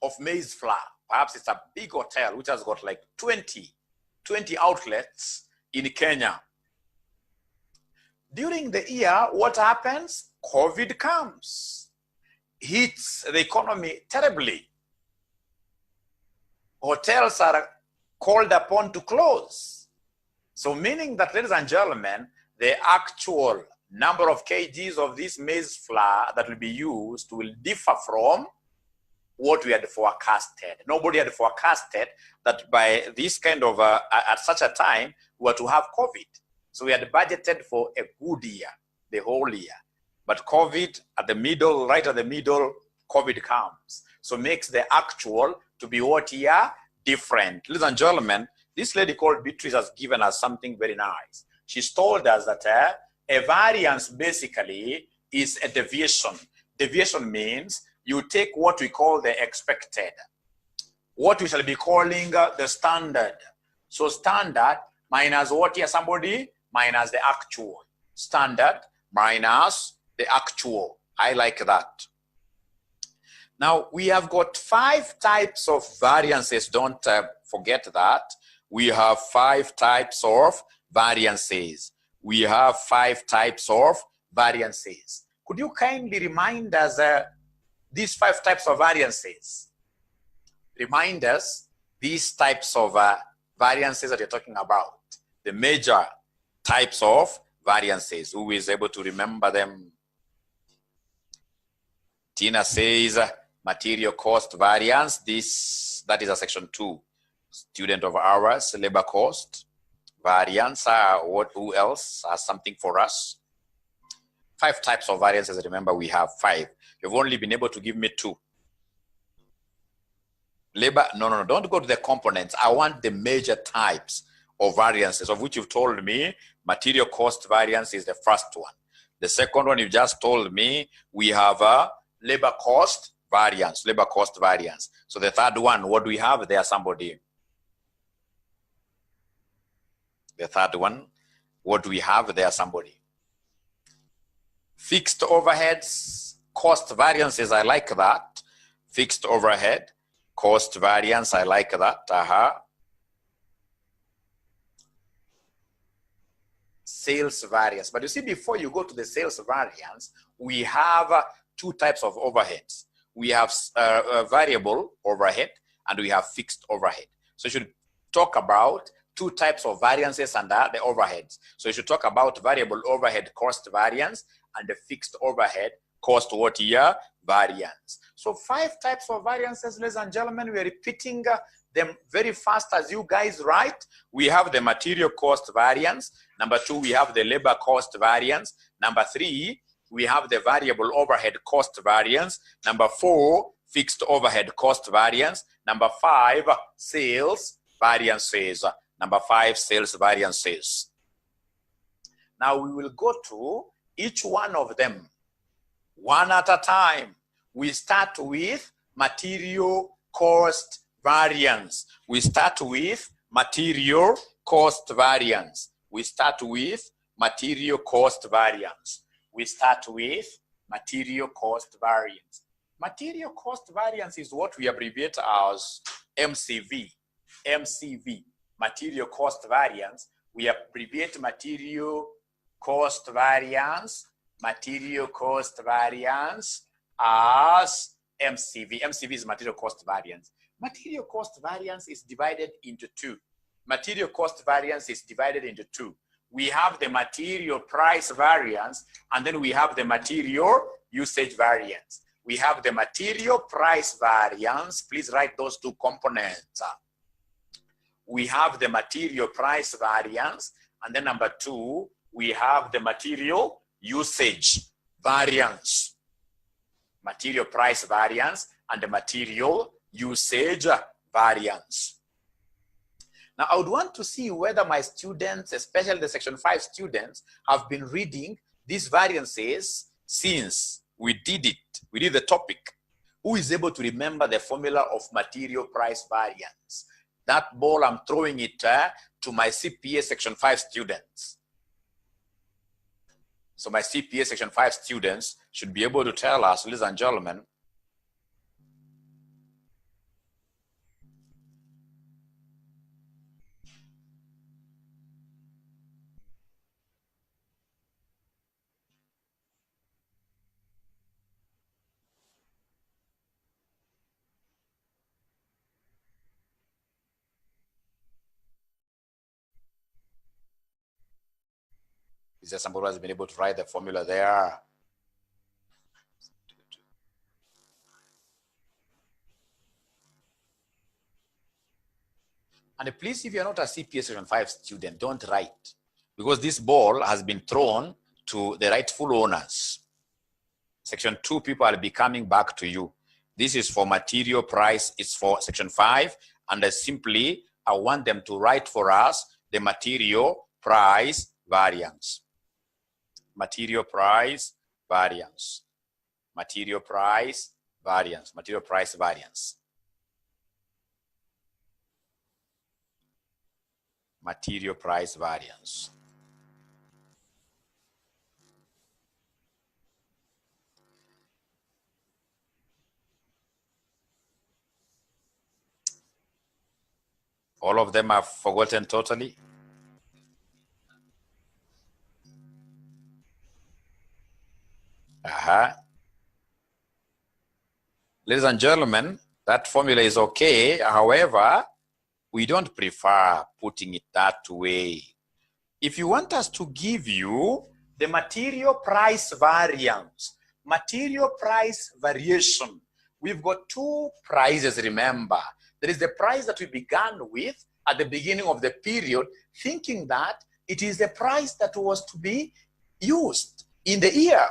of maize flour. Perhaps it's a big hotel which has got like 20 outlets in Kenya. During the year, what happens? COVID comes, hits the economy terribly. Hotels are called upon to close. So meaning that, ladies and gentlemen, the actual number of kgs of this maize flour that will be used will differ from what we had forecasted. Nobody had forecasted that by this kind of, at such a time, we were to have COVID. So we had budgeted for a good year, the whole year. But COVID at the middle, right at the middle, COVID comes. So makes the actual to be what year? Different. Ladies and gentlemen, this lady called Beatrice has given us something very nice. She's told us that a variance basically is a deviation. Deviation means you take what we call the expected, what we shall be calling the standard. So standard minus what here, somebody? Minus the actual. Standard minus the actual. I like that. Now, we have got 5 types of variances. Don't forget that. We have 5 types of variances. We have 5 types of variances. Could you kindly remind us these 5 types of variances? Remind us these types of variances that you're talking about. The major types of variances. Who is able to remember them? Tina says material cost variance. That is a section 2. Student of ours, labor cost variance. Who else has something for us? 5 types of variances. Remember, we have 5. You've only been able to give me 2. Labor, no, don't go to the components. I want the major types of variances, of which you've told me material cost variance is the first one. The second one you just told me, we have a labor cost variance, labor cost variance. So the third one, what do we have there, somebody? The third one, what do we have there, somebody? Fixed overheads, cost variances, I like that. Fixed overhead, cost variance, I like that. Sales variance. But you see, before you go to the sales variance, we have 2 types of overheads. We have variable overhead and we have fixed overhead. So you should talk about 2 types of variances and the overheads. So you should talk about variable overhead cost variance and the fixed overhead cost what year variance. So 5 types of variances, ladies and gentlemen. We are repeating them very fast as you guys write. We have the material cost variance. Number 2, we have the labor cost variance. Number 3, we have the variable overhead cost variance. Number 4, fixed overhead cost variance. Number 5, sales variances. Number 5, sales variances. Now we will go to each one of them one at a time. We start with material cost variance. We start with material cost variance. We start with material cost variance. We start with material cost variance. Material cost variance is what we abbreviate as MCV. MCV, material cost variance. We abbreviate material cost variance, material cost variance as MCV. MCV is material cost variance. Material cost variance is divided into 2. Material cost variance is divided into 2. We have the material price variance and then we have the material usage variance. We have the material price variance. Please write those 2 components. We have the material price variance and then number 2, we have the material usage variance. Material price variance and the material usage variance. Now, I would want to see whether my students, especially the section 5 students, have been reading these variances since we did it. We did the topic. Who is able to remember the formula of material price variance? That ball, I'm throwing it to my CPA section 5 students. So my CPA section 5 students should be able to tell us, ladies and gentlemen, Is there somebody who has been able to write the formula there? And please, if you're not a CPA Section 5 student, don't write, because this ball has been thrown to the rightful owners. Section 2 people will be coming back to you. This is for material price, it's for Section 5, and I want them to write for us the material price variance. Material price variance. Material price variance. Material price variance. Material price variance. All of them have forgotten totally. Ladies and gentlemen, that formula is okay. However, we don't prefer putting it that way. If you want us to give you the material price variance, material price variation, we've got two prices, remember. There is the price that we began with at the beginning of the period, thinking that it is the price that was to be used in the year.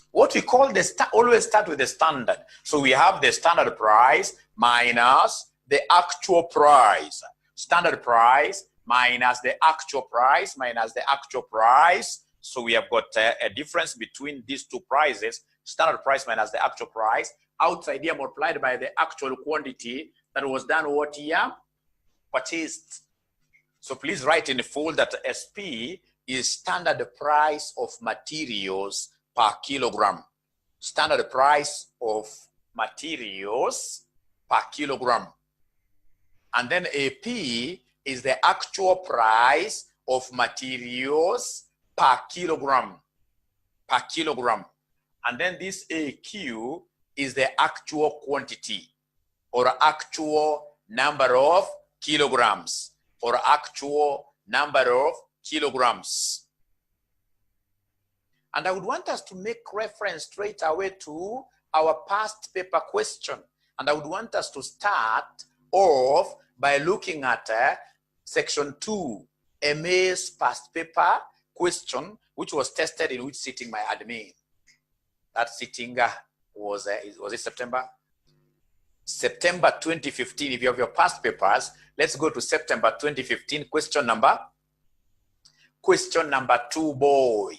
What we call always start with the standard. So we have the standard price minus the actual price. Standard price minus the actual price minus the actual price. So we have got a difference between these two prices, standard price minus the actual price, outside here multiplied by the actual quantity that was done what year? Purchased. So please write in full that SP is standard price of materials per kilogram. Standard price of materials per kilogram. And then AP is the actual price of materials per kilogram. Per kilogram. And then this AQ is the actual quantity or actual number of kilograms or actual number of kilograms. And I would want us to make reference straight away to our past paper question. And I would want us to start off by looking at section 2, MA's past paper question, which was tested in which sitting, my admin? That sitting was it September? September 2015. If you have your past papers, let's go to September 2015, question number 2, boy.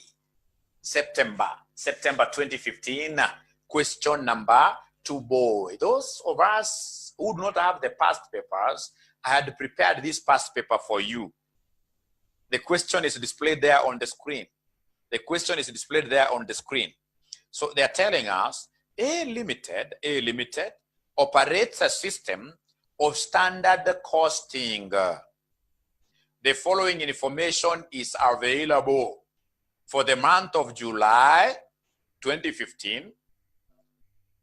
September 2015, question number 2, boy. Those of us who do not have the past papers, I had prepared this past paper for you. The question is displayed there on the screen. The question is displayed there on the screen. So they're telling us A Limited operates a system of standard costing. The following information is available for the month of July 2015.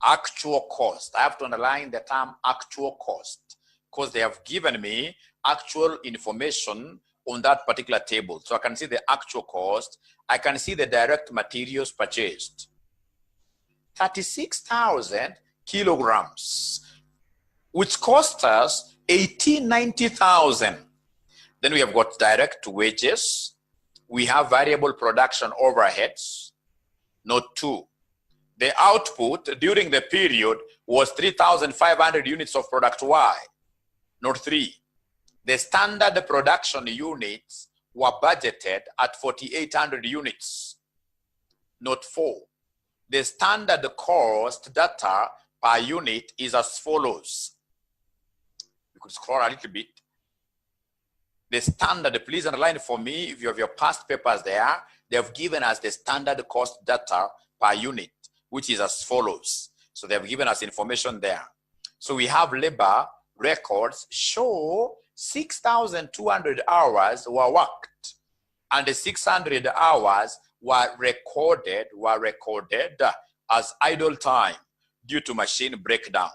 Actual cost. I have to underline the term actual cost because they have given me actual information on that particular table. So I can see the actual cost. I can see the direct materials purchased. 36,000 kilograms, which cost us 1890,000. Then we have got direct wages. We have variable production overheads. Note 2. The output during the period was 3,500 units of product Y. Note 3. The standard production units were budgeted at 4,800 units. Note 4. The standard cost data per unit is as follows. You could scroll a little bit. The standard, please underline for me if you have your past papers there, they have given us the standard cost data per unit, which is as follows. So they have given us information there. So we have labor records show 6,200 hours were worked, and the 600 hours were recorded as idle time due to machine breakdown.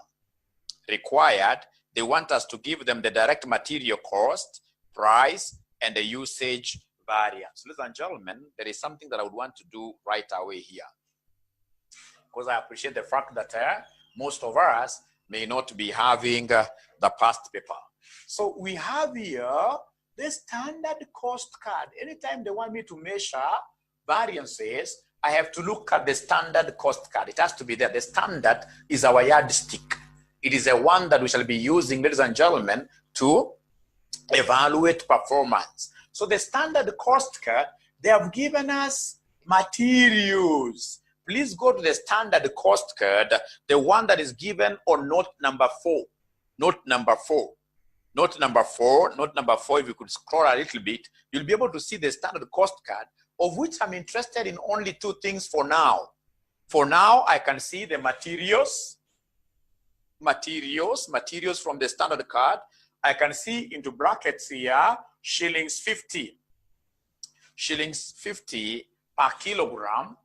Required, they want us to give them the direct material cost, price, and the usage variance. Ladies and gentlemen, there is something that I would want to do right away here, because I appreciate the fact that most of us may not be having the past paper. So we have here the standard cost card. Anytime they want me to measure variances, I have to look at the standard cost card. It has to be there. The standard is our yardstick. It is the one that we shall be using, ladies and gentlemen, to evaluate performance. So the standard cost card, they have given us materials. Please go to the standard cost card, the one that is given on note number 4. Note number 4. Note number 4. Note number 4, if you could scroll a little bit, you'll be able to see the standard cost card, of which I'm interested in only 2 things for now. For now, I can see the materials from the standard card. I can see into brackets here, shillings 50 per kilogram,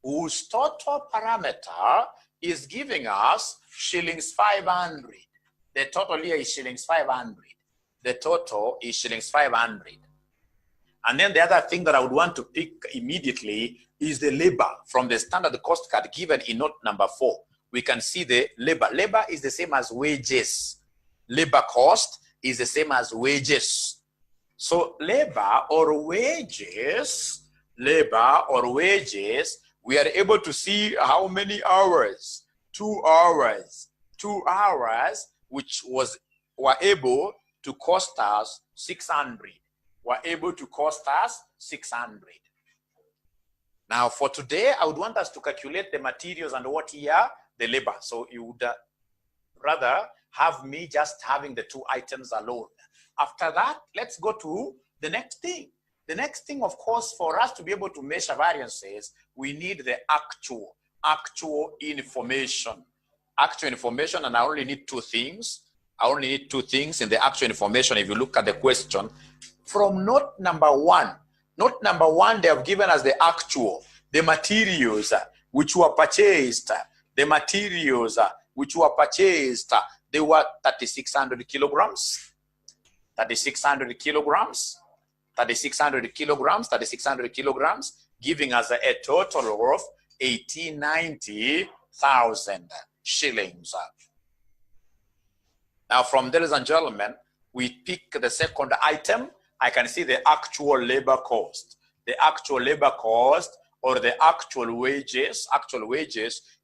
whose total parameter is giving us shillings 500. The total here is shillings 500. The total is shillings 500. And then the other thing that I would want to pick immediately is the labor from the standard cost card given in note number 4. We can see the labor. Labor is the same as wages. Labor cost is the same as wages. So labor or wages, we are able to see how many hours. 2 hours. 2 hours, which were able to cost us 600. Were able to cost us 600. Now for today, I would want us to calculate the materials and what here, the labor. So you would rather have me just having the 2 items alone. After that, let's go to the next thing. The next thing, of course, for us to be able to measure variances, we need the actual information. Actual information, and I only need 2 things. I only need 2 things in the actual information. If you look at the question, from note number 1, they have given us the actual, the materials which were purchased. The materials which were purchased, they were 3,600 kilograms. 3,600 kilograms. 3,600 kilograms. 3,600 kilograms, giving us a total of 1,890,000 shillings. Now, from there, ladies and gentlemen, we pick the second item. I can see the actual labor cost. The actual labor cost or the actual wages.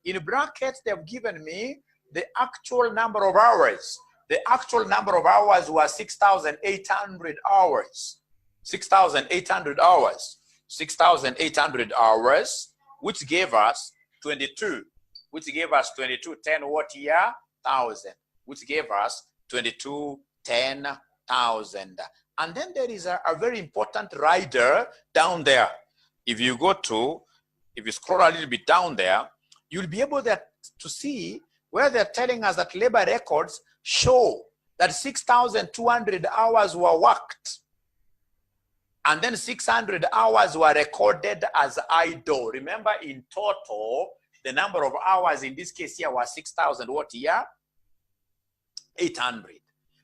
In brackets, they have given me the actual number of hours. The actual number of hours was 6,800 hours. 6,800 hours. 6,800 hours, which gave us 22. Which gave us 22, 10 what year? 1,000. Which gave us 22, 10,000. And then there is a very important rider down there. If you scroll a little bit down there, you'll be able to see where they're telling us that labor records show that 6,200 hours were worked. And then 600 hours were recorded as idle. Remember, in total, the number of hours in this case here was 6,000 what year? 800.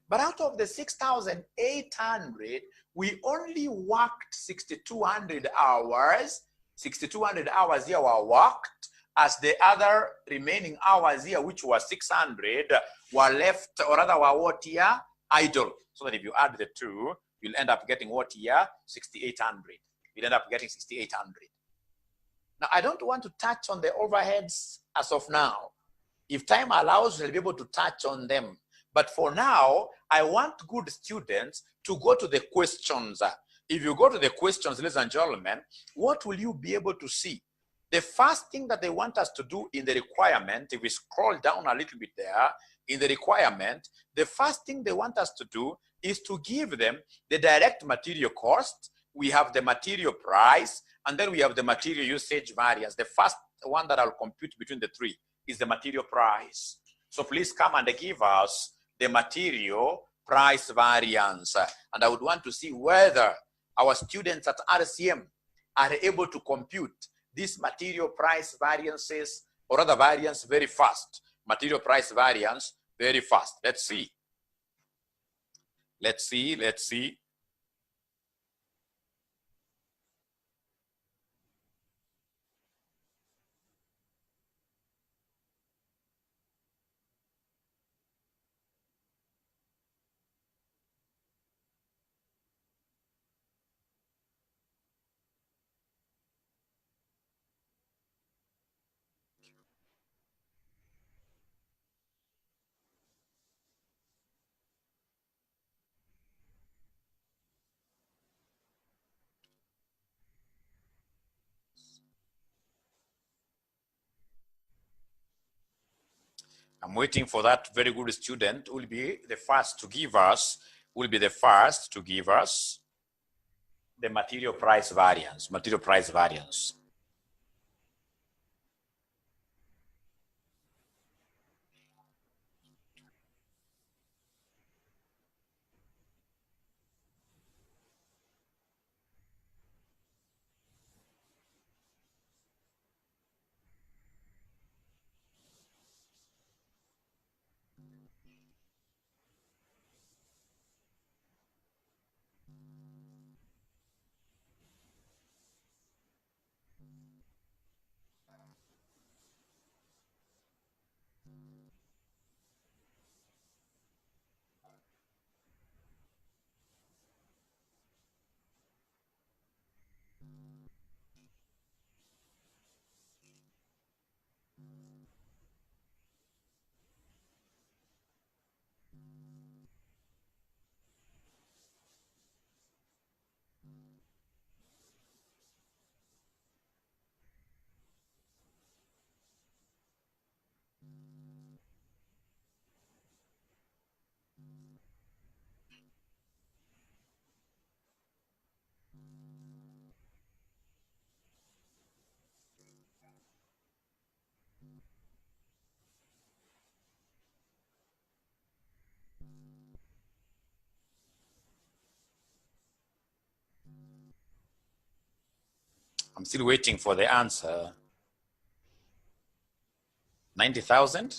But out of the 6,800, we only worked 6,200 hours. 6,200 hours here were worked, as the other remaining hours here, which was 600, were left, or rather were what here? Idle. So that if you add the 2, you'll end up getting what here? 6,800. You'll end up getting 6,800. Now, I don't want to touch on the overheads as of now. If time allows, we'll be able to touch on them. But for now, I want good students to go to the questions. If you go to the questions, ladies and gentlemen, what will you be able to see? The first thing that they want us to do in the requirement, if we scroll down a little bit there, in the requirement, the first thing they want us to do is to give them the direct material cost. We have the material price, and then we have the material usage variance. The first one that I'll compute between the 3 is the material price. So please come and give us the material price variance. And I would want to see whether our students at RCM are able to compute these material price variances or other variance very fast. Material price variance very fast. Let's see. I'm waiting for that very good student who will be the first to give us, the material price variance, I'm still waiting for the answer. 90,000?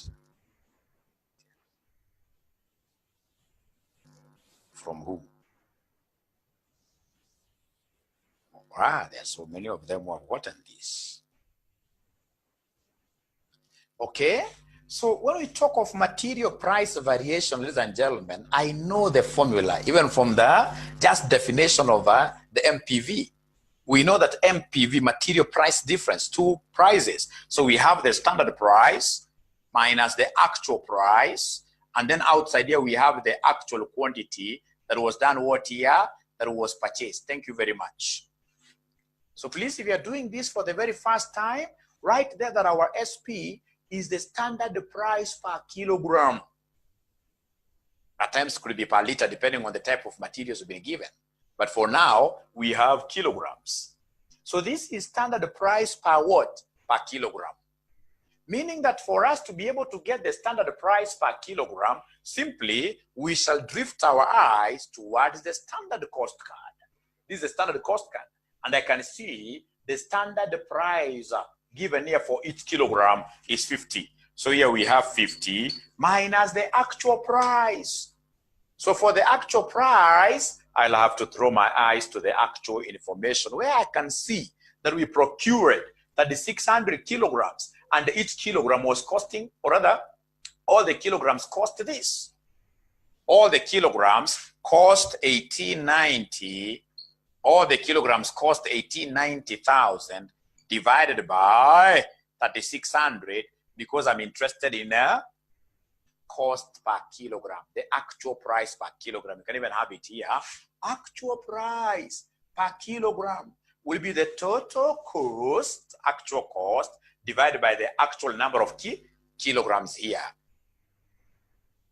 From who? Ah, there's so many of them who have gotten this. Okay, so when we talk of material price variation, ladies and gentlemen, I know the formula, even from the just definition of the MPV. We know that MPV, material price difference, two prices. So we have the standard price minus the actual price. And then outside here, we have the actual quantity that was done what year, that was purchased. Thank you very much. So please, if you are doing this for the very first time, write there that our SP is the standard price per kilogram. At times it could be per liter, depending on the type of materials we've been given. But for now, we have kilograms. So this is standard price per what? Per kilogram. Meaning that for us to be able to get the standard price per kilogram, simply we shall drift our eyes towards the standard cost card. This is the standard cost card. And I can see the standard price given here for each kilogram is 50. So here we have 50 minus the actual price. So for the actual price, I'll have to throw my eyes to the actual information where I can see that we procured 3,600 kilograms and each kilogram was costing, or rather, all the kilograms cost this. All the kilograms cost 1890. All the kilograms cost 1890,000 divided by 3,600 because I'm interested in cost per kilogram, the actual price per kilogram. You can even have it here. Actual price per kilogram will be the total cost, actual cost, divided by the actual number of kilograms here.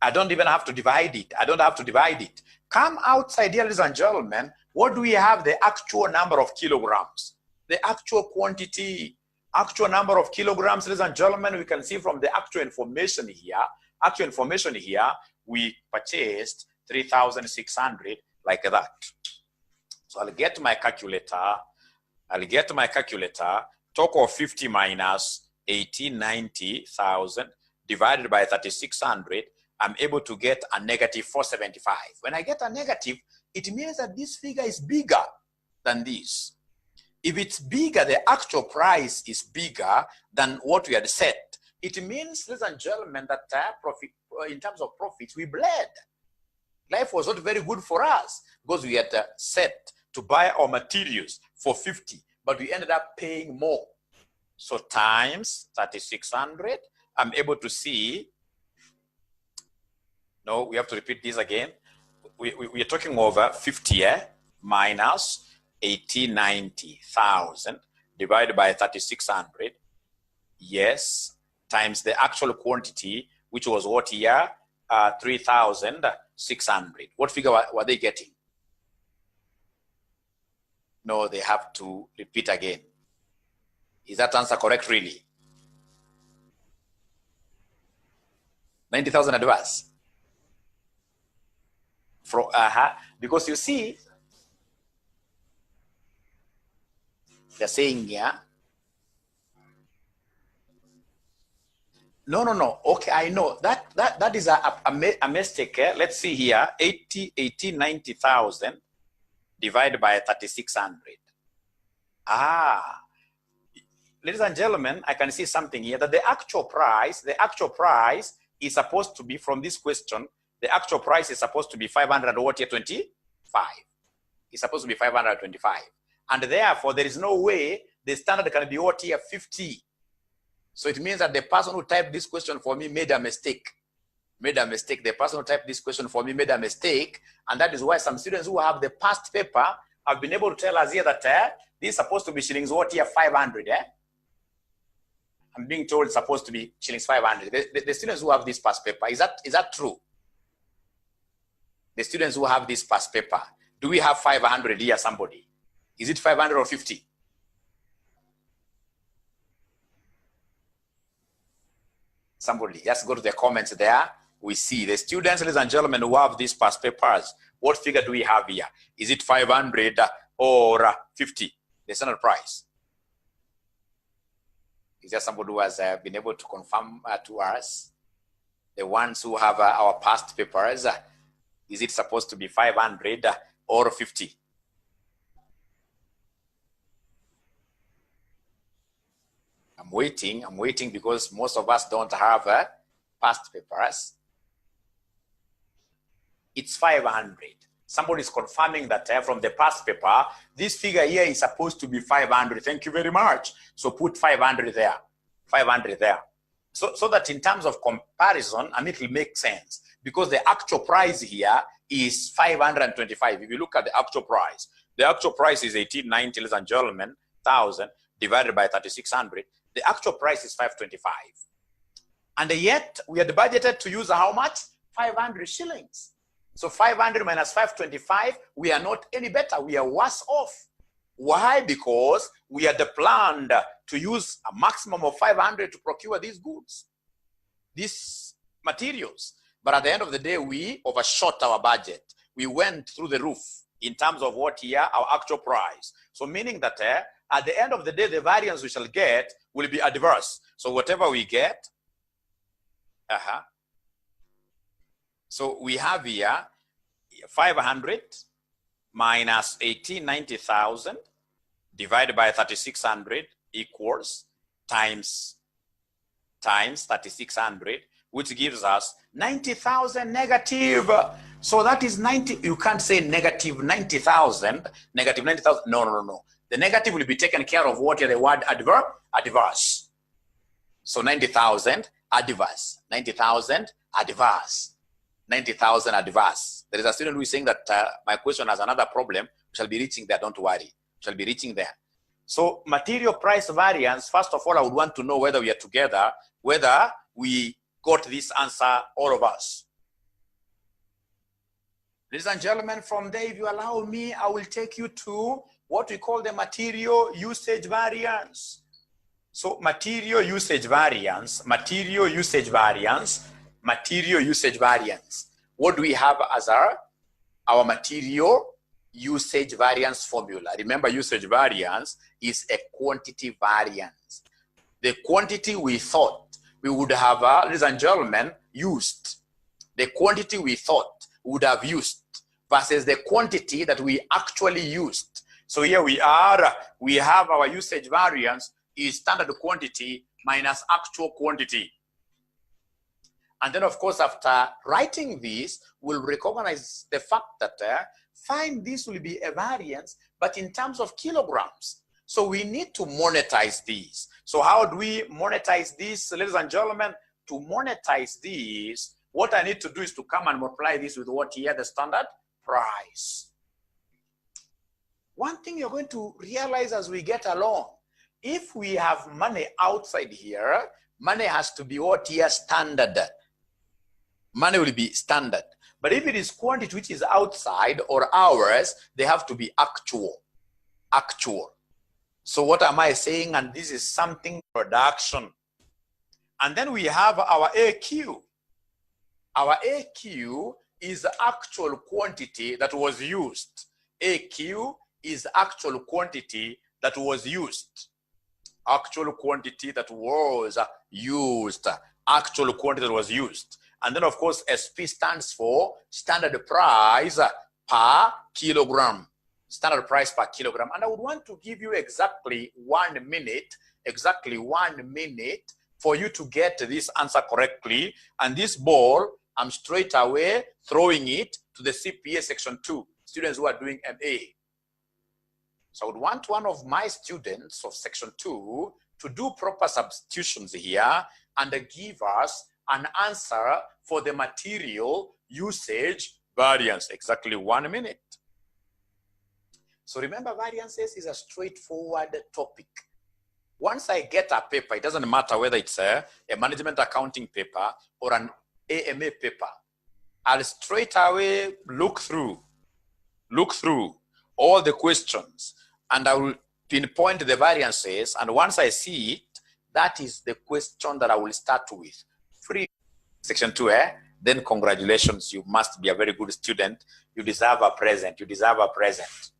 I don't even have to divide it. I don't have to divide it. Come outside here, ladies and gentlemen. What do we have? The actual number of kilograms, the actual quantity, actual number of kilograms, ladies and gentlemen. We can see from the actual information here. Actual information here, we purchased 3,600 like that. So I'll get my calculator. Talk of 50 minus 1890,000 divided by 3,600. I'm able to get a negative 475. When I get a negative, it means that this figure is bigger than this. If it's bigger, the actual price is bigger than what we had set. It means, ladies and gentlemen, that profit, in terms of profits, we bled. Life was not very good for us because we had set to buy our materials for 50, but we ended up paying more. So times 3,600, I'm able to see. No, we have to repeat this again. We are talking over 50 minus 1890,000 divided by 3,600. Yes, times the actual quantity which was what here? 3,600. What figure were they getting? No, they have to repeat again. Is that answer correct, really? 90,000 advance. Because you see, they're saying here, no. Okay, I know that is a mistake. Let's see here, 90,000 divided by 3,600. Ladies and gentlemen, I can see something here that the actual price is supposed to be, from this question, the actual price is supposed to be 525. It's supposed to be 525. And therefore, there is no way the standard can be what here, 50. So it means that the person who typed this question for me made a mistake. The person who typed this question for me made a mistake. And that is why some students who have the past paper have been able to tell us here that this is supposed to be shillings what here, 500. I'm being told it's supposed to be shillings 500. The students who have this past paper, is that true? The students who have this past paper, do we have 500 here, somebody? Is it 500 or 50? Somebody, just go to the comments there. We see the students, ladies and gentlemen, who have these past papers. What figure do we have here? Is it 500 or 50? The standard price. Is there somebody who has been able to confirm to us? The ones who have our past papers, is it supposed to be 500 or 50? I'm waiting because most of us don't have past papers. It's 500. Somebody is confirming that from the past paper, this figure here is supposed to be 500. Thank you very much. So put 500 there. 500 there. So that in terms of comparison, it will make sense. Because the actual price here is 525. If you look at the actual price is 1890, ladies and gentlemen, 1,000 divided by 3,600. The actual price is 525. And yet, we had budgeted to use how much? 500 shillings. So 500 minus 525, we are not any better. We are worse off. Why? Because we had planned to use a maximum of 500 to procure these goods, these materials. But at the end of the day, we overshot our budget. We went through the roof in terms of what here, our actual price. So meaning that at the end of the day, the variance we shall get will be adverse. So whatever we get, so we have here 500 minus 90,000 divided by 3,600 equals times 3,600, which gives us 90,000 negative. So that is 90. You can't say negative 90,000, negative 90,000. No. The negative will be taken care of what is the word adverse. So 90,000 adverse. 90,000 adverse. 90,000 adverse. There is a student who is saying that my question has another problem. We shall be reaching there, don't worry. We shall be reaching there. So material price variance, first of all, I would want to know whether we are together, whether we got this answer, all of us. Ladies and gentlemen, from there, if you allow me, I will take you to what we call the material usage variance. So material usage variance. What do we have as our material usage variance formula? Remember, usage variance is a quantity variance. The quantity we thought we would have, ladies and gentlemen, used. The quantity we thought we would have used versus the quantity that we actually used. So here we are, we have our usage variance is standard quantity minus actual quantity. And then, of course, after writing this, we'll recognize the fact that fine, this will be a variance, but in terms of kilograms. So we need to monetize these. So how do we monetize this, ladies and gentlemen? To monetize this, what I need to do is to come and multiply this with what here, the standard price. One thing you're going to realize as we get along, if we have money outside here, money has to be what here, standard. Money will be standard. But if it is quantity which is outside or hours, they have to be actual. Actual. So what am I saying? And this is something production. And then we have our AQ. Our AQ is the actual quantity that was used. AQ is actual quantity that was used. Actual quantity that was used. Actual quantity that was used. And then, of course, SP stands for standard price per kilogram. Standard price per kilogram. And I would want to give you exactly 1 minute, for you to get this answer correctly. And this ball, I'm straight away throwing it to the CPA section 2, students who are doing MA. So I would want one of my students of section 2 to do proper substitutions here and give us an answer for the material usage variance, exactly 1 minute. So remember, variances is a straightforward topic. Once I get a paper, it doesn't matter whether it's a management accounting paper or an AMA paper, I'll straight away look through all the questions, and I will pinpoint the variances. And once I see it, that is the question that I will start with. Free section 2, then congratulations, you must be a very good student. You deserve a present. You deserve a present.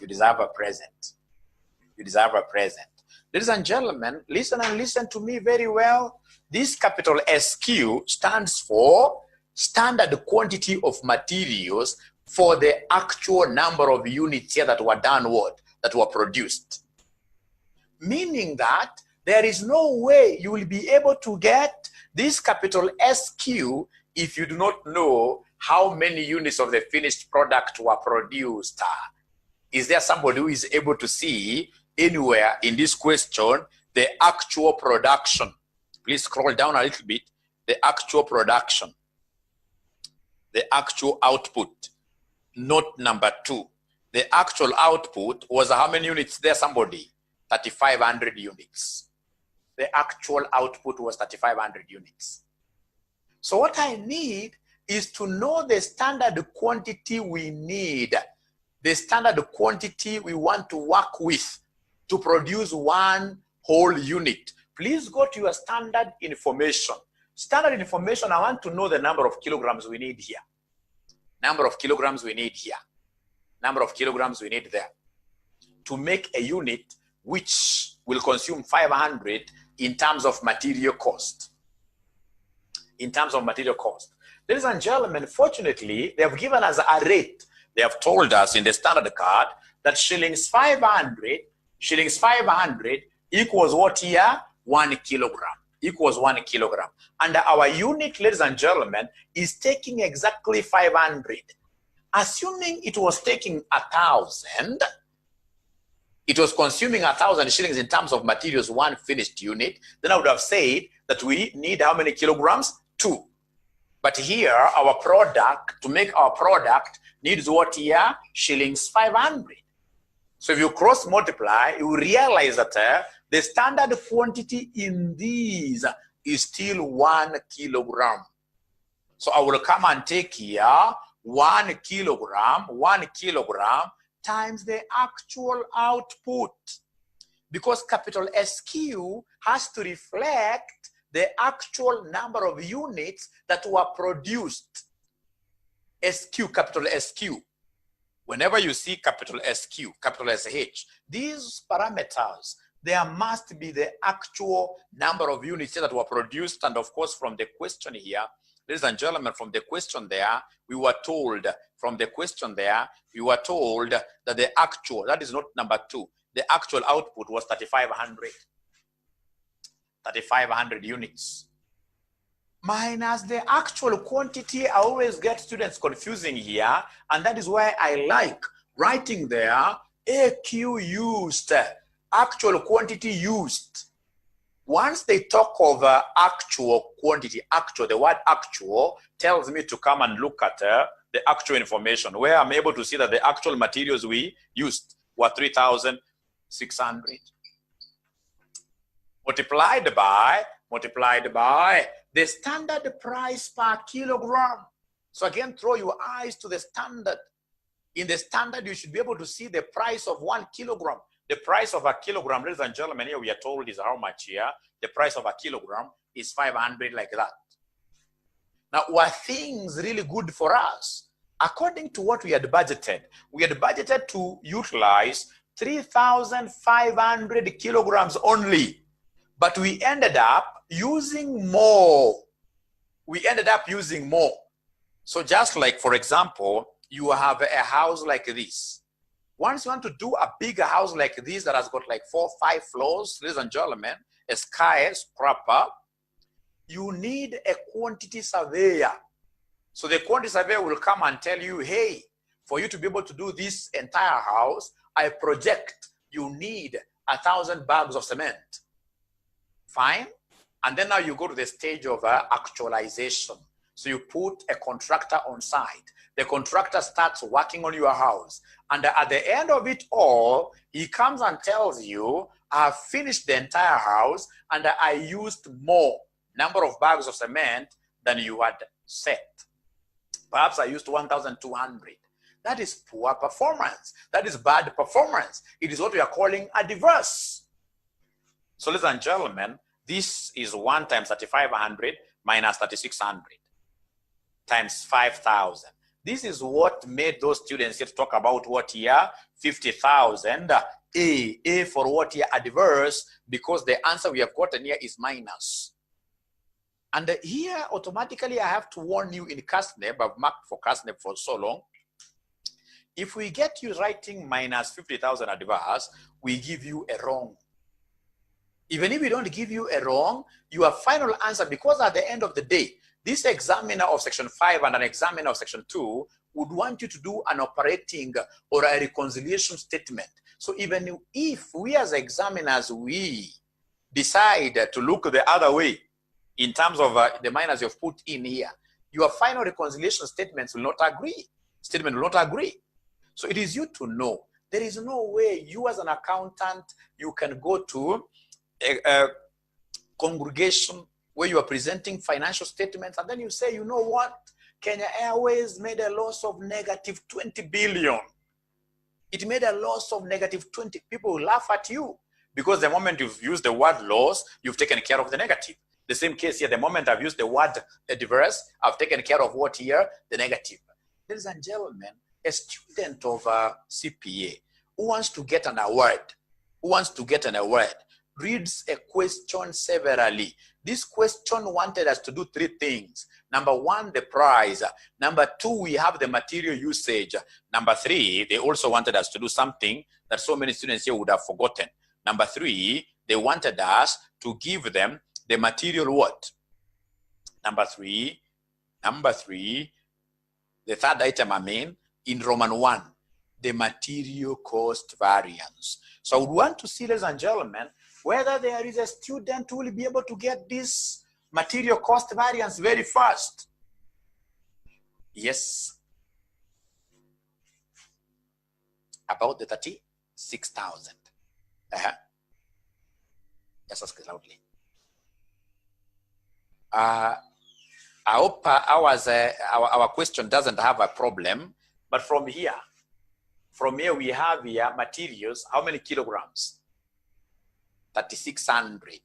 You deserve a present. You deserve a present. Ladies and gentlemen, listen and listen to me very well. This capital SQ stands for standard quantity of materials for the actual number of units here that were done what? That were produced. Meaning that there is no way you will be able to get this capital SQ if you do not know how many units of the finished product were produced. Is there somebody who is able to see anywhere in this question the actual production? Please scroll down a little bit. The actual production. The actual output. Note number 2. The actual output was how many units there, somebody? 3,500 units. The actual output was 3,500 units. So what I need is to know the standard quantity we need, the standard quantity we want to work with to produce one whole unit. Please go to your standard information. Standard information, I want to know the number of kilograms we need here. Number of kilograms we need here. Number of kilograms we need there. To make a unit which will consume 500 in terms of material cost. In terms of material cost. Ladies and gentlemen, fortunately, they have given us a rate. They have told us in the standard card that shillings 500 equals what here? 1 kilogram. Equals 1 kilogram. And our unit, ladies and gentlemen, is taking exactly 500. Assuming it was taking 1,000, it was consuming 1,000 shillings in terms of materials, one finished unit, then I would have said that we need how many kilograms? 2. But here, our product, to make our product, needs what here? Shillings 500. So if you cross multiply, you will realize that the standard quantity in these is still 1 kilogram. So I will come and take here 1 kilogram times the actual output. Because capital SQ has to reflect the actual number of units that were produced. SQ, capital SQ. Whenever you see capital SQ, capital SH, these parameters, there must be the actual number of units that were produced. And of course, from the question here, ladies and gentlemen, from the question there, we were told, that the actual, that is not number 2, the actual output was 3,500. 3,500 units. Minus the actual quantity. I always get students confusing here, and that is why I like writing there AQ used, actual quantity used. Once they talk of actual quantity, the word actual tells me to come and look at the actual information, where I'm able to see that the actual materials we used were 3,600. Multiplied by The standard price per kilogram. So again, throw your eyes to the standard. In the standard, you should be able to see the price of 1 kilogram. The price of a kilogram, ladies and gentlemen, here we are told is how much here. The price of a kilogram is 500, like that. Now, were things really good for us? According to what we had budgeted to utilize 3,500 kilograms only. But we ended up using more. So just like, for example, you have a house like this. Once you want to do a bigger house like this that has got like 4 or 5 floors, ladies and gentlemen, a skyscraper, you need a quantity surveyor. So the quantity surveyor will come and tell you, hey, for you to be able to do this entire house, I project you need 1,000 bags of cement. Fine. And then now you go to the stage of actualization. So you put a contractor on site. The contractor starts working on your house. And at the end of it all, he comes and tells you, I have finished the entire house and I used more number of bags of cement than you had set. Perhaps I used 1,200. That is poor performance. That is bad performance. It is what we are calling adverse. So ladies and gentlemen, this is 1 times 3,500 minus 3,600 times 5,000. This is what made those students here talk about what here? 50,000. A for what here? Adverse, because the answer we have gotten here is minus. And here, automatically, I have to warn you in CASNEB, I've marked for CASNEB for so long. If we get you writing minus 50,000 adverse, we give you a wrong. Even if we don't give you a wrong, your final answer, because at the end of the day, this examiner of section 5 and an examiner of section 2 would want you to do an operating or a reconciliation statement. So even if we as examiners, we decide to look the other way in terms of the minus you've put in here, your final reconciliation statements will not agree. So it is you to know. There is no way you as an accountant, you can go to a congregation where you are presenting financial statements and then you say, you know what? Kenya Airways made a loss of negative 20 billion. It made a loss of negative 20. People will laugh at you because the moment you've used the word loss, you've taken care of the negative. The same case here, the moment I've used the word adverse, I've taken care of what here? The negative. Ladies and gentlemen, a student of CPA who wants to get an award, reads a question severally. This question wanted us to do 3 things. Number 1, the price. Number 2, we have the material usage. Number 3, they also wanted us to do something that so many students here would have forgotten. Number 3, they wanted us to give them the material what? Number 3, the third item in Roman 1, the material cost variance. So I would want to see, ladies and gentlemen, whether there is a student who will be able to get this material cost variance very fast. Yes. About the 36,000. Yes, ask it loudly. I hope our question doesn't have a problem, but from here we have here materials. How many kilograms? 3,600.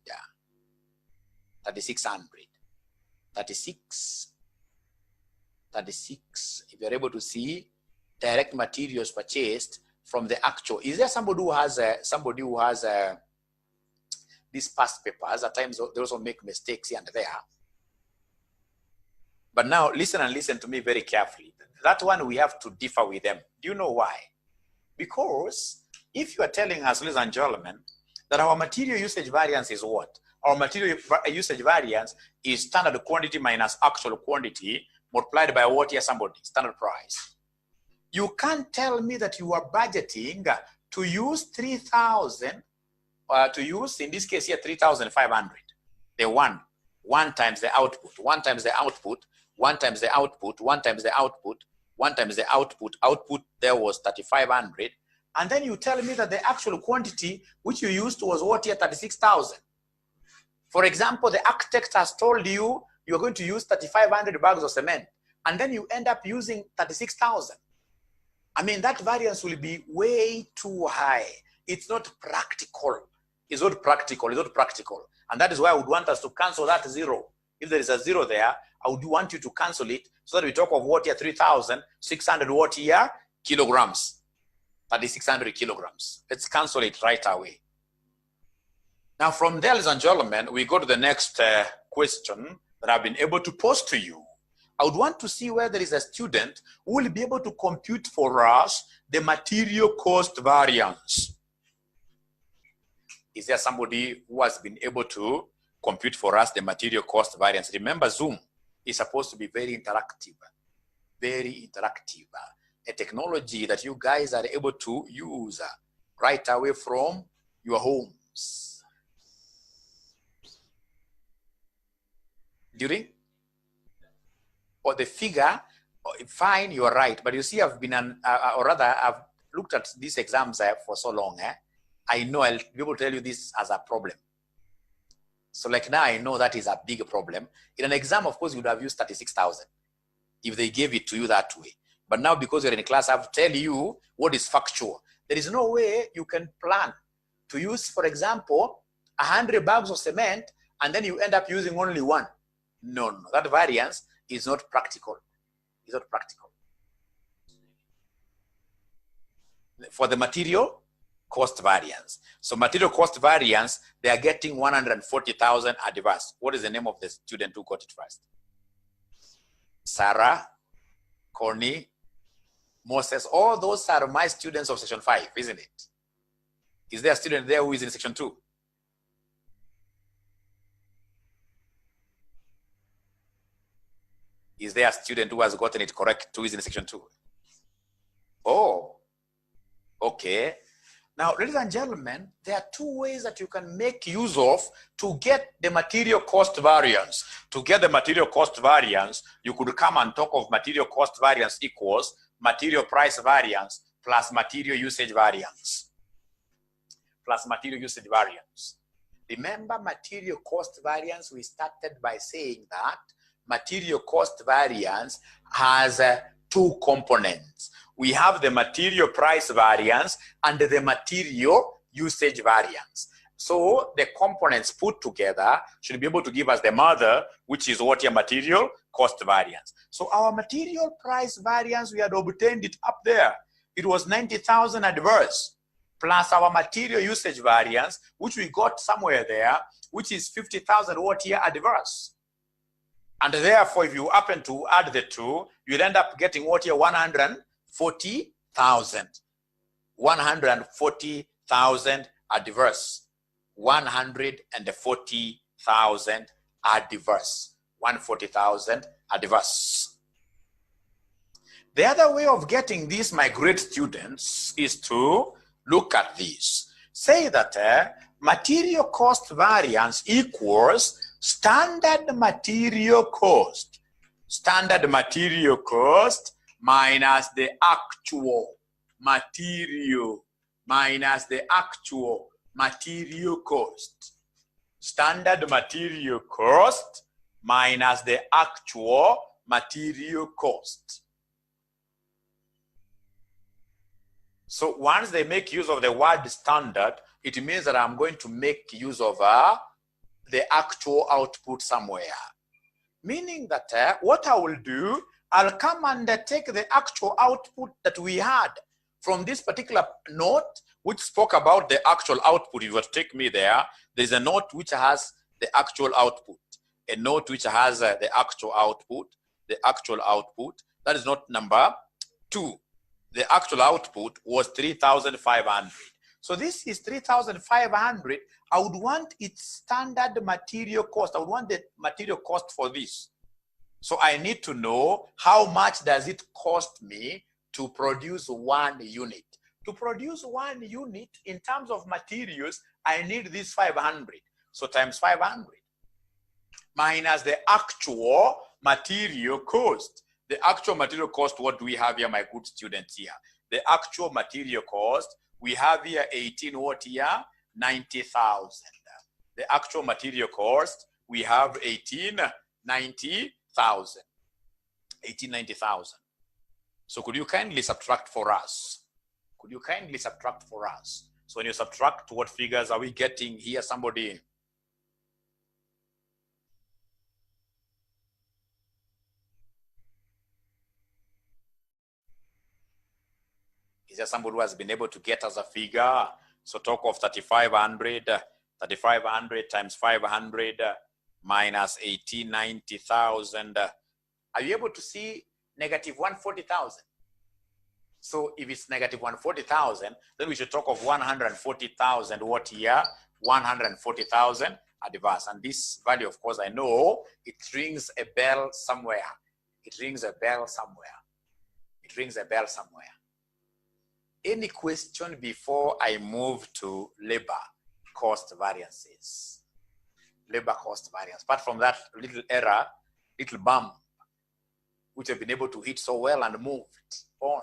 36. If you're able to see direct materials purchased from the actual. Is there somebody who has these past papers? At times they also make mistakes here and there. But now listen to me very carefully. That one we have to differ with them. Do you know why? Because if you are telling us, ladies and gentlemen, that our material usage variance is what? Our material usage variance is standard quantity minus actual quantity multiplied by what here? Somebody, standard price. You can't tell me that you are budgeting to use 3,000, to use, in this case here, 3,500. The one times the output, 1 times the output, 1 times the output, 1 times the output, 1 times the output, there was 3,500. And then you tell me that the actual quantity which you used was what here? 36,000. For example, the architect has told you you are going to use 3,500 bags of cement, and then you end up using 36,000. I mean, that variance will be way too high. It's not practical. It's not practical. It's not practical. And that is why I would want us to cancel that zero. If there is a zero there, I would want you to cancel it so that we talk of what here, 3,600 what here, kilograms. 3,600 kilograms. Let's cancel it right away. Now, from there, ladies and gentlemen, we go to the next question that I've been able to post to you. I would want to see where there is a student who will be able to compute for us the material cost variance. Is there somebody who has been able to compute for us the material cost variance? Remember, Zoom is supposed to be very interactive. Very interactive. A technology that you guys are able to use right away from your homes. During? Or the figure, fine, you're right. But you see, I've been, or rather, I've looked at these exams for so long. I know I'll be able to tell you this as a problem. So like now I know that is a big problem. In an exam, of course, you would have used 36,000 if they gave it to you that way. But now because you're in class, I have to tell you what is factual. There is no way you can plan to use, for example, 100 bags of cement and then you end up using only one. No, no, that variance is not practical. It's not practical. For the material cost variance. So material cost variance, they are getting 140,000 adverse. What is the name of the student who got it first? Sarah, Connie, Moses. All those are my students of section 5, isn't it? Is there a student there who is in section 2? Is there a student who has gotten it correct who is in section 2? Oh, okay. Now, ladies and gentlemen, there are two ways that you can make use of to get the material cost variance. To get the material cost variance, you could come and talk of material cost variance equals material price variance plus material usage variance. Plus material usage variance. Remember material cost variance, we started by saying that material cost variance has two components. We have the material price variance and the material usage variance. So the components put together should be able to give us the mother, which is what your material cost variance. So our material price variance, we had obtained it up there. It was 90,000 adverse, plus our material usage variance, which we got somewhere there, which is 50,000 what here adverse. And therefore, if you happen to add the two, you'll end up getting what here 140,000. 140,000 adverse. 140,000 adverse. 140,000 adverse. The other way of getting these, my great students, is to look at this. Say that material cost variance equals standard material cost. Standard material cost minus the actual material minus the actual material cost. Standard material cost minus the actual material cost. So once they make use of the word standard, it means that I'm going to make use of the actual output somewhere. Meaning that what I will do, I'll come and take the actual output that we had from this particular note, which spoke about the actual output. If you take me there, there's a note which has the actual output, a note which has the actual output, that is note number 2. The actual output was 3,500. So this is 3,500. I would want its standard material cost. I would want the material cost for this. So I need to know how much does it cost me to produce 1 unit. To produce 1 unit in terms of materials, I need this 500. So times 500 minus the actual material cost. The actual material cost, what do we have here, my good students here? The actual material cost, we have here 18 what here? 90,000. The actual material cost, we have 18, 90,000. 90,000. So could you kindly subtract for us? Could you kindly subtract for us? So when you subtract, what figures are we getting here? Somebody. Is there somebody who has been able to get us a figure? So talk of 3,500. 3,500 times 500 minus 90,000. Are you able to see negative 140,000? So if it's negative 140,000, then we should talk of 140,000 what here? 140,000 adverse. And this value, of course, I know it rings a bell somewhere. It rings a bell somewhere. It rings a bell somewhere. Any question before I move to labor cost variances? Labor cost variance. Apart from that little error, little bump, which have been able to hit so well and moved on.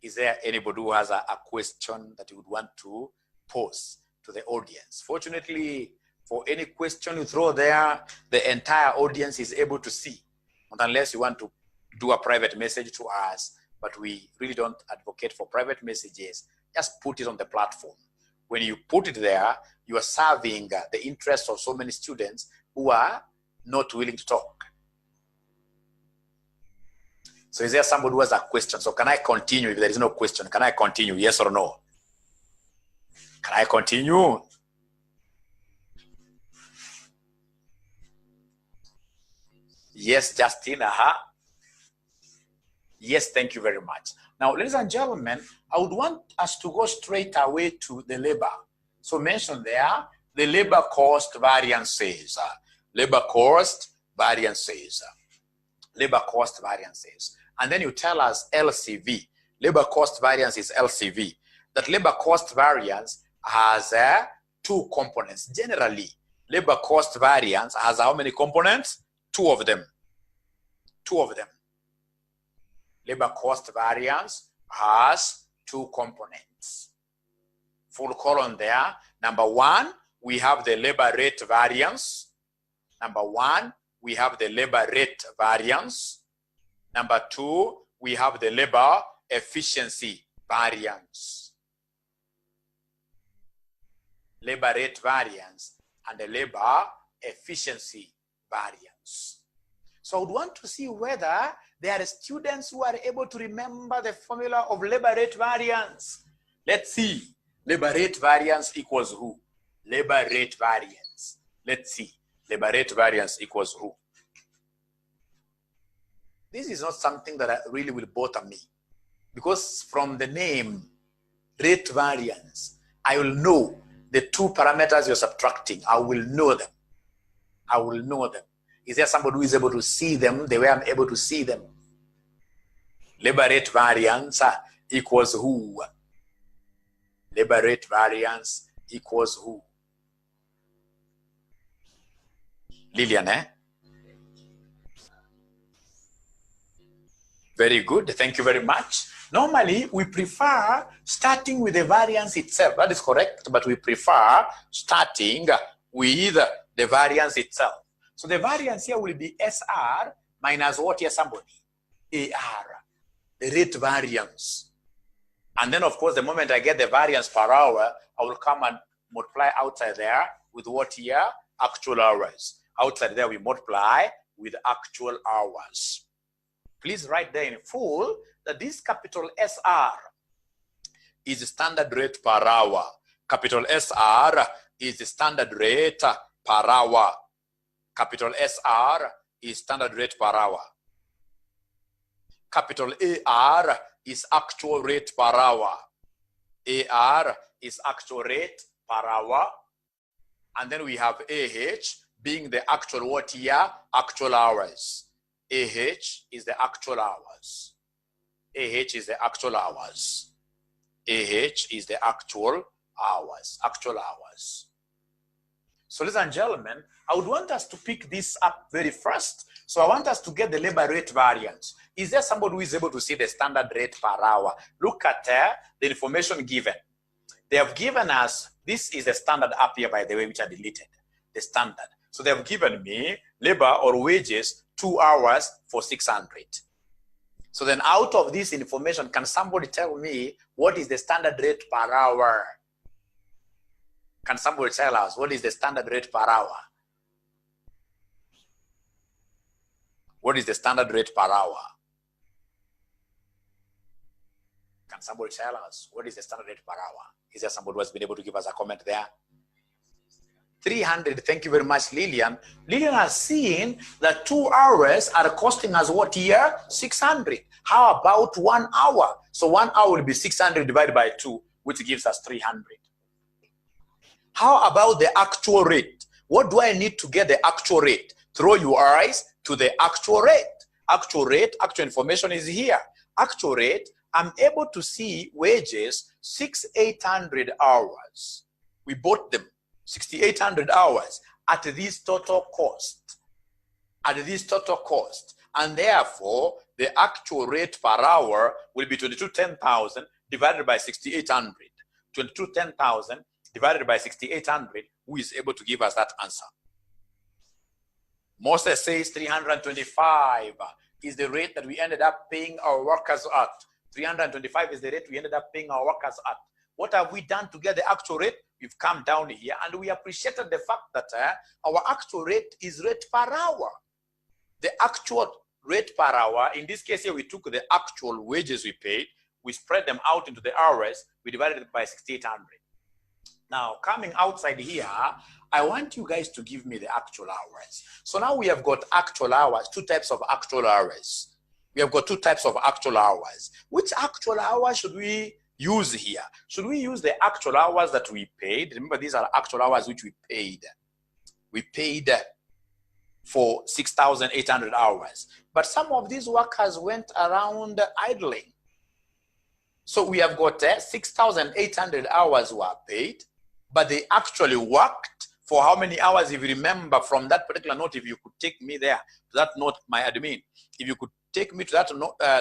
Is there anybody who has a question that you would want to pose to the audience? Fortunately, for any question you throw there, the entire audience is able to see. And unless you want to do a private message to us, but we really don't advocate for private messages, just put it on the platform. When you put it there, you are serving the interests of so many students who are not willing to talk. So is there somebody who has a question? So can I continue? If there is no question, can I continue? Yes or no? Can I continue? Yes, Justin. Yes, thank you very much. Now, ladies and gentlemen, I would want us to go straight away to the labor. So mention there the labor cost variances. Labor cost variances. Labor cost variances. And then you tell us LCV. Labor cost variance is LCV. That labor cost variance has two components. Generally, labor cost variance has how many components? Two of them. Two of them. Labor cost variance has two components. Full column there. Number one, we have the labor rate variance. Number one, we have the labor rate variance. Number two, we have the labor efficiency variance. Labor rate variance and the labor efficiency variance. So I would want to see whether there are students who are able to remember the formula of labor rate variance. Let's see. Labor rate variance equals who? Labor rate variance. Let's see. Labor rate variance equals who? This is not something that really will bother me, because from the name rate variance, I will know the two parameters you're subtracting. I will know them. I will know them. Is there somebody who is able to see them the way I'm able to see them? Labor rate variance equals who? Labor rate variance equals who? Lillian, eh? Very good. Thank you very much. Normally, we prefer starting with the variance itself. That is correct, but we prefer starting with the variance itself. So the variance here will be SR minus what here, somebody? AR, the rate variance. And then, of course, the moment I get the variance per hour, I will come and multiply outside there with what here? Actual hours. Outside there, we multiply with actual hours. Please write there in full that this capital SR is the standard rate per hour. Capital SR is the standard rate per hour. Capital SR is standard rate per hour. Capital AR is actual rate per hour. AR is actual rate per hour. And then we have AH being the actual what here? Actual hours. AH is the actual hours. AH is the actual hours. AH is the actual hours. Actual hours. So ladies and gentlemen, I would want us to pick this up very first. So I want us to get the labor rate variance. Is there somebody who is able to see the standard rate per hour? Look at the information given. They have given us, this is the standard up here, by the way, which I deleted, the standard. So they have given me labor or wages 2 hours for 600. So then out of this information, can somebody tell me what is the standard rate per hour? Can somebody tell us what is the standard rate per hour? What is the standard rate per hour? Can somebody tell us what is the standard rate per hour? Is there somebody who has been able to give us a comment there? 300. Thank you very much, Lillian. Lillian has seen that 2 hours are costing us what here? 600. How about 1 hour? So 1 hour will be 600 divided by 2, which gives us 300. How about the actual rate? What do I need to get the actual rate? Throw your eyes to the actual rate. Actual rate, actual information is here. Actual rate, I'm able to see wages 6,800 hours. We bought them 6,800 hours at this total cost. At this total cost. And therefore, the actual rate per hour will be 2210,000 divided by 6,800. 2210,000 divided by 6,800, who is able to give us that answer? Moses says 325 is the rate that we ended up paying our workers at. 325 is the rate we ended up paying our workers at. What have we done to get the actual rate? We've come down here and we appreciated the fact that our actual rate is rate per hour. The actual rate per hour, in this case here, we took the actual wages we paid, we spread them out into the hours, we divided it by 6,800. Now, coming outside here, I want you guys to give me the actual hours. So now we have got actual hours, 2 types of actual hours. We have got 2 types of actual hours. Which actual hours should we use here? Should we use the actual hours that we paid? Remember, these are actual hours which we paid. We paid for 6,800 hours. But some of these workers went around idling. So we have got 6,800 hours were paid, but they actually worked for how many hours? If you remember from that particular note, if you could take me there, to that note, my admin, if you could take me to that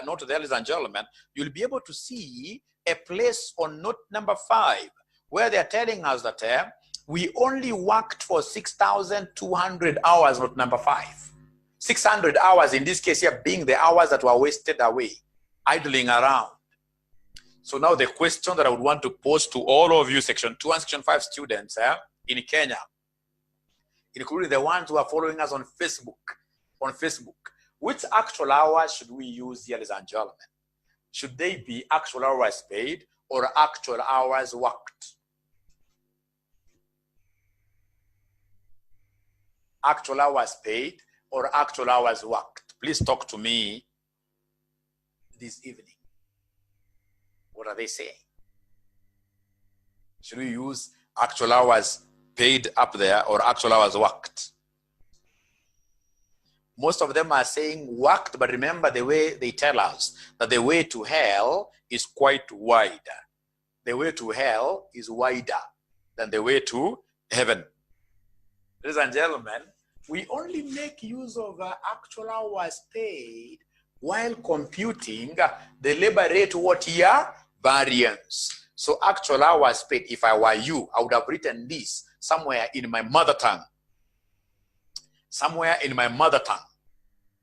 note there, ladies and gentlemen, you'll be able to see a place on note number 5, where they're telling us that we only worked for 6,200 hours, note number 5. 600 hours, in this case here, being the hours that were wasted away, idling around. So now the question that I would want to pose to all of you, Section 2 and Section 5 students in Kenya, including the ones who are following us on Facebook, which actual hours should we use here, ladies and gentlemen? Should they be actual hours paid or actual hours worked? Actual hours paid or actual hours worked? Please talk to me this evening. What are they saying? Should we use actual hours paid up there or actual hours worked? Most of them are saying worked, but remember the way they tell us that the way to hell is quite wide. The way to hell is wider than the way to heaven. Ladies and gentlemen, we only make use of actual hours paid while computing the labor rate what year? Variance. So actual hours paid, if I were you, I would have written this somewhere in my mother tongue. Somewhere in my mother tongue.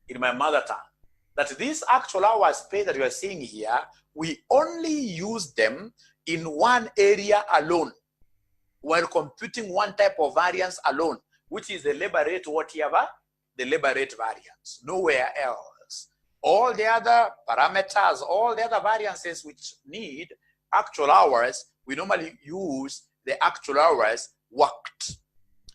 In my mother tongue. That these actual hours paid that you are seeing here, we only use them in one area alone while computing one type of variance alone, which is the labor rate whatever, the labor rate variance. Nowhere else. All the other parameters, all the other variances which need actual hours, we normally use the actual hours worked.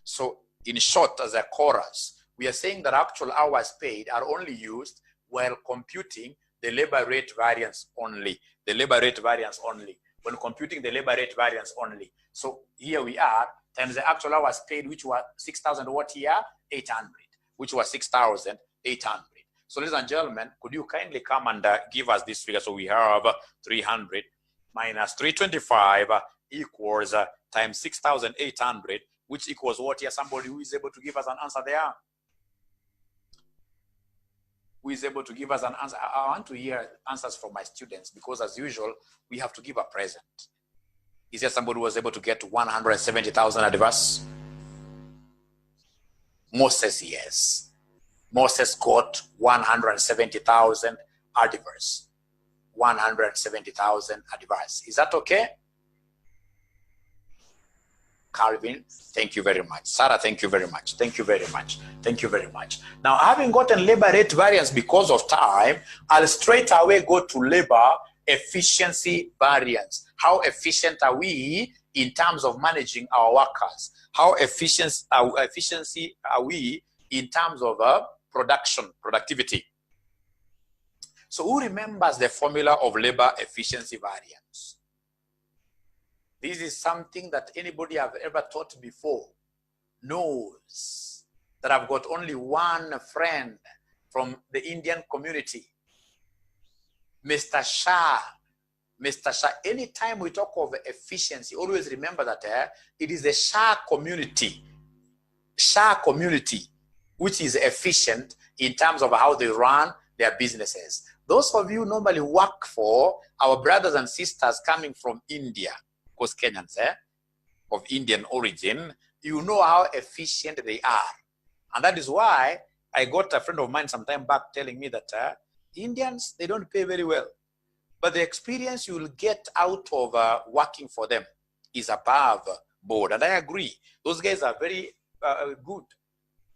So in short, as a chorus, we are saying that actual hours paid are only used while computing the labor rate variance only. The labor rate variance only. When computing the labor rate variance only. So here we are, times the actual hours paid, which were 6,000 what here? 800, which was 6,800. So ladies and gentlemen, could you kindly come and give us this figure? So we have 300 minus 325 equals times 6,800, which equals what here? Somebody who is able to give us an answer there? Who is able to give us an answer? I want to hear answers from my students because as usual, we have to give a present. Is there somebody who was able to get 170,000 adverse? Most says yes. Moses got 170,000 adverse. 170,000 adverse. Is that okay? Calvin, thank you very much. Sarah, thank you very much. Thank you very much. Thank you very much. Now, having gotten labor rate variance because of time, I'll straight away go to labor efficiency variance. How efficient are we in terms of managing our workers? How efficient are we in terms of productivity? So who remembers the formula of labor efficiency variance? This is something that anybody I've ever taught before knows, that I've got only one friend from the Indian community, Mr. Shah. Mr. Shah, anytime we talk of efficiency, always remember that it is the Shah community, which is efficient in terms of how they run their businesses. Those of you normally work for our brothers and sisters coming from India, of course Kenyans of Indian origin, you know how efficient they are. And that is why I got a friend of mine some time back telling me that Indians, they don't pay very well. But the experience you will get out of working for them is above board. And I agree. Those guys are very good.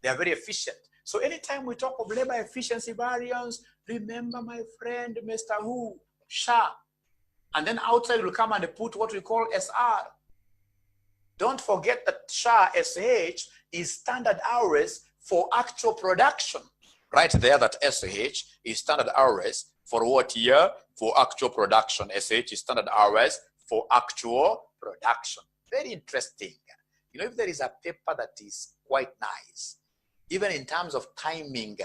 They are very efficient. So anytime we talk of labor efficiency variance, remember my friend, Mr. Who, Shah. And then outside we'll come and put what we call SR. Don't forget that Shah, SH, is standard hours for actual production. Right there, that SH is standard hours for what year? For actual production. SH is standard hours for actual production. Very interesting. You know, if there is a paper that is quite nice, even in terms of timing,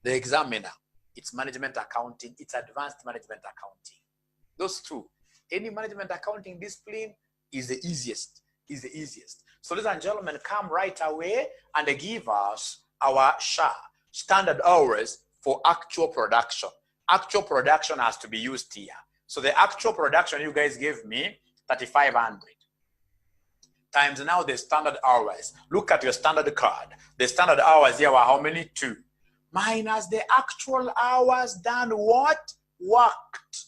the examiner, it's management accounting, it's advanced management accounting. Those two. Any management accounting discipline is the easiest. So ladies and gentlemen, come right away and give us our SHA, standard hours for actual production. Actual production has to be used here. So the actual production you guys gave me, 3,500. Times now the standard hours. Look at your standard card. The standard hours here were how many? 2. Minus the actual hours done what? Worked.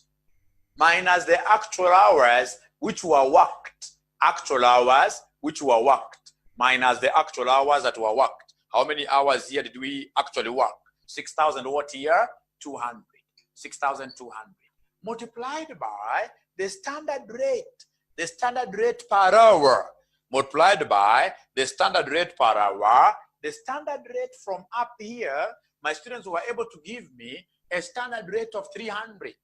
Minus the actual hours which were worked. Actual hours which were worked. Minus the actual hours that were worked. How many hours here did we actually work? 6,000 what here? 200. 6,200. Multiplied by the standard rate. The standard rate per hour. Multiplied by the standard rate per hour. The standard rate from up here, my students were able to give me a standard rate of 300.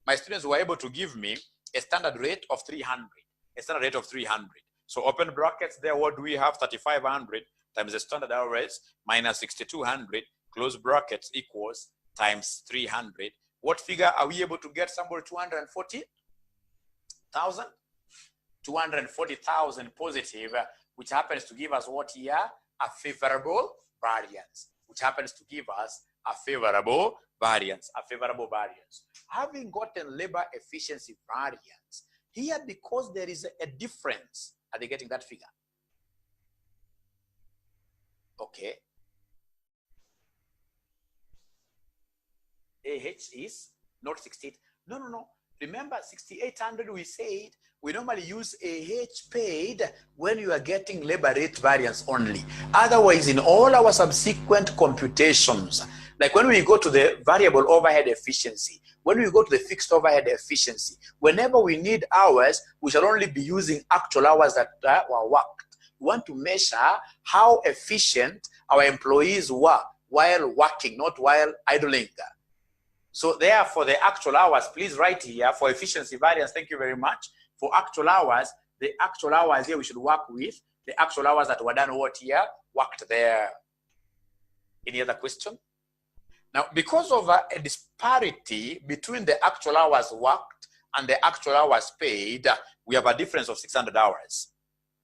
My students were able to give me a standard rate of 300. A standard rate of 300. So open brackets there, what do we have? 3,500 times the standard hours minus 6,200, close brackets equals times 300. What figure are we able to get? Somewhere 240,000? 240,000 positive, which happens to give us what here? A favorable variance. Which happens to give us a favorable variance. A favorable variance. Having gotten labor efficiency variance, here because there is a difference. Are they getting that figure? Okay. AH is not 68. No. Remember 6,800 we said we normally use AH paid when you are getting labor rate variance only. Otherwise, in all our subsequent computations, like when we go to the variable overhead efficiency, when we go to the fixed overhead efficiency, whenever we need hours, we shall only be using actual hours that were worked. We want to measure how efficient our employees were while working, not while idling. So therefore, the actual hours, please write here for efficiency variance. Thank you very much. For actual hours, the actual hours here we should work with the actual hours that were done what here? Worked there. Any other question? Now, because of a disparity between the actual hours worked and the actual hours paid, we have a difference of 600 hours.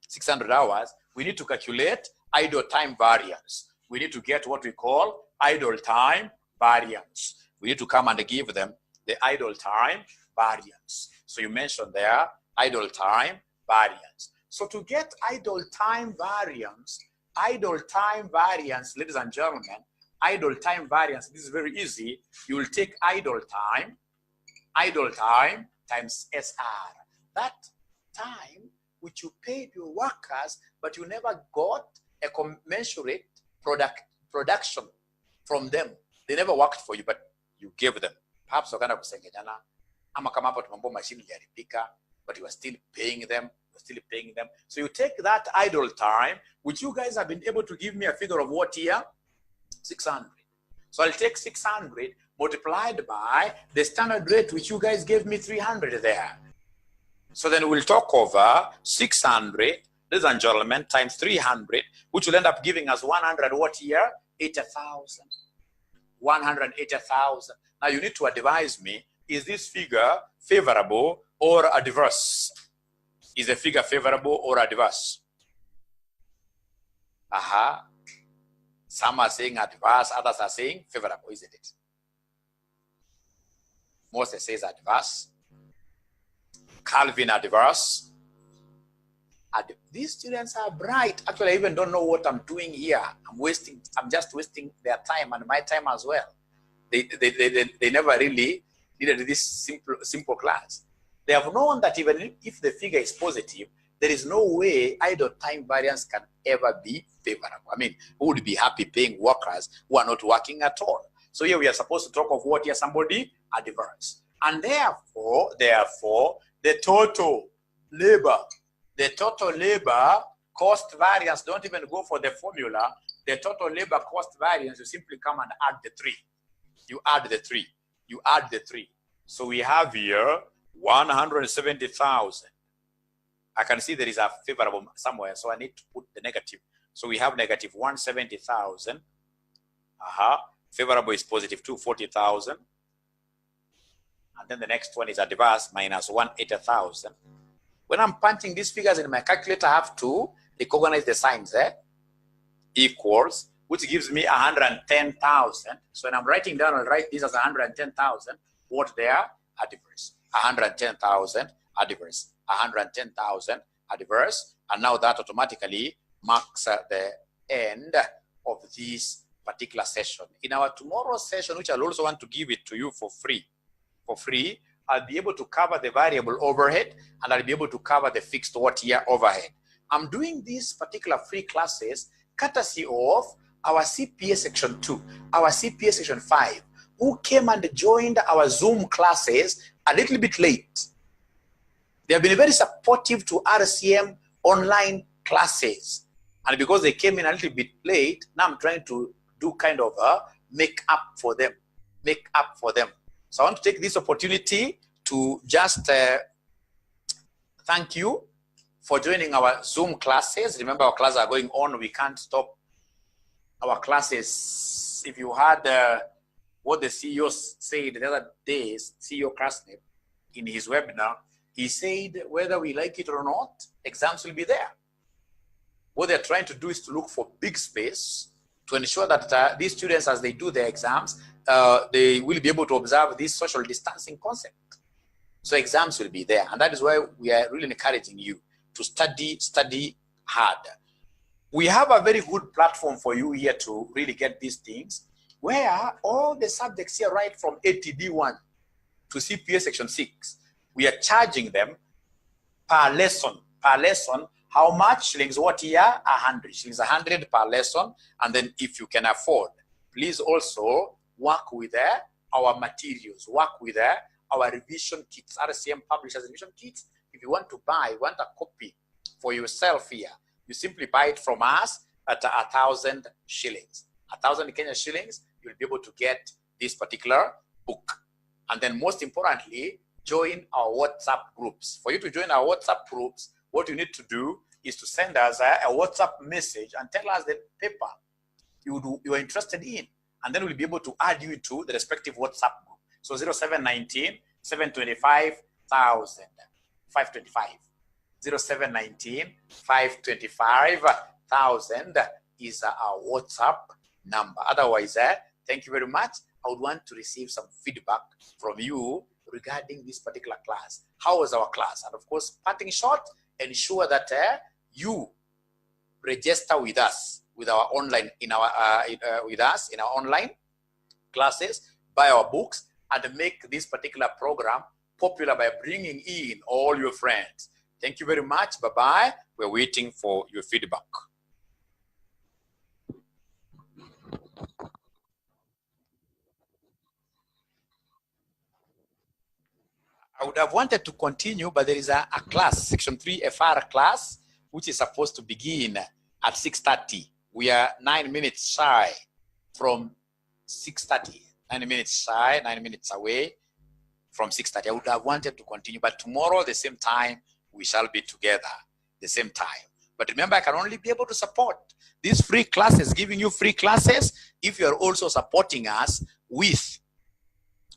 600 hours, we need to calculate idle time variance. We need to get what we call idle time variance. We need to come and give them the idle time variance. So you mentioned there, idle time variance. So to get idle time variance, ladies and gentlemen, idle time variance, this is very easy. You will take idle time times SR. That time which you paid your workers, but you never got a commensurate production from them. They never worked for you, but you gave them. Perhaps wakana kusengejana, ama kama hapo tumambo machine iliharibika, but you are still paying them. So you take that idle time, which you guys have been able to give me a figure of what here? 600. So I'll take 600 multiplied by the standard rate, which you guys gave me 300 there. So then we'll talk over 600, ladies and gentlemen, times 300, which will end up giving us 100 what here? 80,000. 180,000. Now you need to advise me, is this figure favorable or adverse? Is the figure favorable or adverse? Some are saying adverse, others are saying favorable, isn't it? Moses says adverse. Calvin adverse. These students are bright. Actually, I even don't know what I'm doing here. I'm just wasting their time and my time as well. They never really needed this simple class. They have known that even if the figure is positive, there is no way idle time variance can ever be favorable. I mean, who would be happy paying workers who are not working at all? So here we are supposed to talk of what here? Somebody adverse. And therefore, the total labor cost variance, don't even go for the formula. The total labor cost variance, you simply come and add the 3. You add the 3. So we have here 170,000. I can see there is a favorable somewhere, so I need to put the negative. So we have negative 170,000. Favorable is positive 240,000. And then the next one is adverse, minus 180,000. When I'm punching these figures in my calculator, I have to recognize the signs, equals, which gives me 110,000. So when I'm writing down, I'll write this as 110,000. What they are? Adverse. 110,000 adverse. 110,000 adverse. And now that automatically marks the end of this particular session. In our tomorrow's session, which I'll also want to give it to you for free, I'll be able to cover the variable overhead and I'll be able to cover the fixed what year overhead. I'm doing these particular free classes courtesy of our CPA section 2, our CPA section 5, who came and joined our Zoom classes a little bit late. They have been very supportive to RCM online classes. And because they came in a little bit late, now I'm trying to do kind of a make up for them. So I want to take this opportunity to just thank you for joining our Zoom classes. Remember, our classes are going on. We can't stop our classes. If you heard what the CEO said the other day, CEO Krasnip, in his webinar, he said, whether we like it or not, exams will be there. What they're trying to do is to look for big space to ensure that these students, as they do their exams, they will be able to observe this social distancing concept. So exams will be there. And that is why we are really encouraging you to study hard. We have a very good platform for you here to really get these things, where all the subjects here, right from ATD1 to CPA section 6, we are charging them per lesson. How much? Shillings what here? 100. Shillings 100 per lesson. And then if you can afford, please also work with our materials, work with our revision kits. RCM publishes revision kits. If you want a copy for yourself here, you simply buy it from us at 1,000 shillings. 1,000 Kenya shillings, you'll be able to get this particular book. And then most importantly, join our WhatsApp groups. For you to join our WhatsApp groups, what you need to do is to send us a WhatsApp message and tell us the paper you are interested in. And then we'll be able to add you into the respective WhatsApp group. So 0719 725 1,000 525. 0719 525 1,000 is our WhatsApp number. Otherwise, thank you very much. I would want to receive some feedback from you regarding this particular class. How was our class? And of course, parting short, ensure that you register with us with our online with us in our online classes, buy our books, and make this particular program popular by bringing in all your friends. Thank you very much. Bye-bye. We're waiting for your feedback. I would have wanted to continue, but there is a class, Section 3 FR class, which is supposed to begin at 6:30. We are 9 minutes shy from 6:30. 9 minutes shy, 9 minutes away from 6:30. I would have wanted to continue, but tomorrow, the same time, we shall be together, the same time. But remember, I can only be able to support these free classes, giving you free classes, if you are also supporting us with,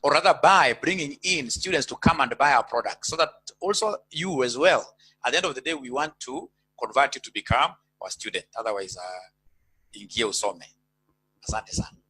or rather by bringing in students to come and buy our products, so that also you as well, at the end of the day, we want to convert you to become our student. Otherwise, ingie usome. Asante sana.